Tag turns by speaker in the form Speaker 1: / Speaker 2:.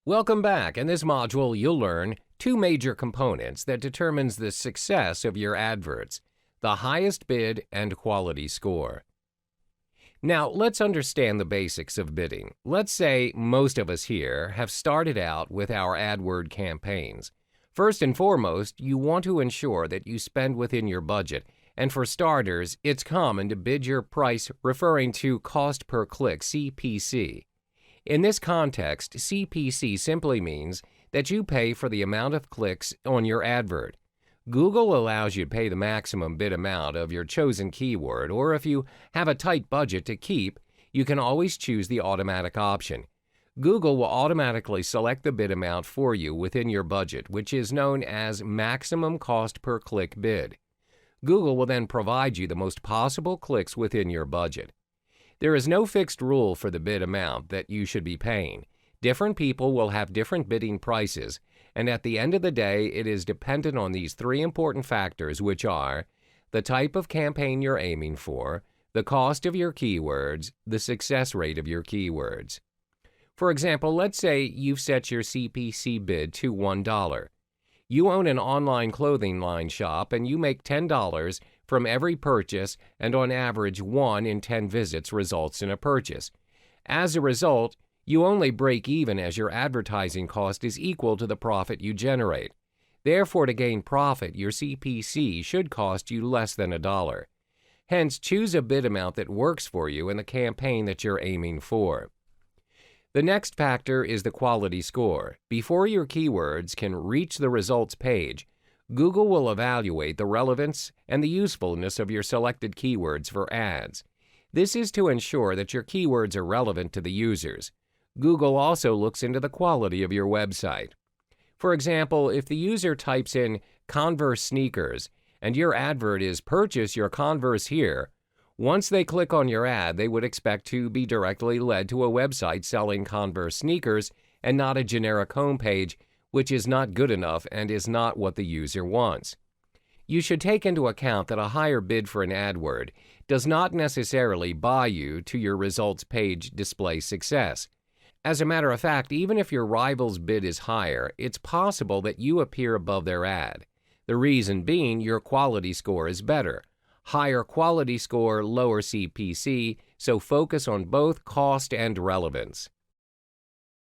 Speaker 1: Welcome back. In this module, you'll learn two major components that determines the success of your adverts: the highest bid and quality score. Now, let's understand the basics of bidding. Let's say most of us here have started out with our AdWord campaigns. First and foremost, you want to ensure that you spend within your budget, and for starters, it's common to bid your price referring to cost per click, CPC. In this context, CPC simply means that you pay for the amount of clicks on your advert. Google allows you to pay the maximum bid amount of your chosen keyword, or if you have a tight budget to keep, you can always choose the automatic option. Google will automatically select the bid amount for you within your budget, which is known as maximum cost per click bid. Google will then provide you the most possible clicks within your budget. There is no fixed rule for the bid amount that you should be paying. Different people will have different bidding prices, and at the end of the day, it is dependent on these three important factors, which are the type of campaign you're aiming for, the cost of your keywords, the success rate of your keywords. For example, let's say you've set your CPC bid to $1. You own an online clothing line shop and you make $10 from every purchase, and on average 1 in 10 visits results in a purchase. As a result, you only break even as your advertising cost is equal to the profit you generate. Therefore, to gain profit, your CPC should cost you less than $1. Hence, choose a bid amount that works for you in the campaign that you're aiming for. The next factor is the quality score. Before your keywords can reach the results page, Google will evaluate the relevance and the usefulness of your selected keywords for ads. This is to ensure that your keywords are relevant to the users. Google also looks into the quality of your website. For example, if the user types in Converse sneakers and your advert is "Purchase your Converse here," once they click on your ad, they would expect to be directly led to a website selling Converse sneakers and not a generic homepage, which is not good enough and is not what the user wants. You should take into account that a higher bid for an AdWord does not necessarily buy you to your results page display success. As a matter of fact, even if your rival's bid is higher, it's possible that you appear above their ad. The reason being your quality score is better. Higher quality score, lower CPC, so focus on both cost and relevance.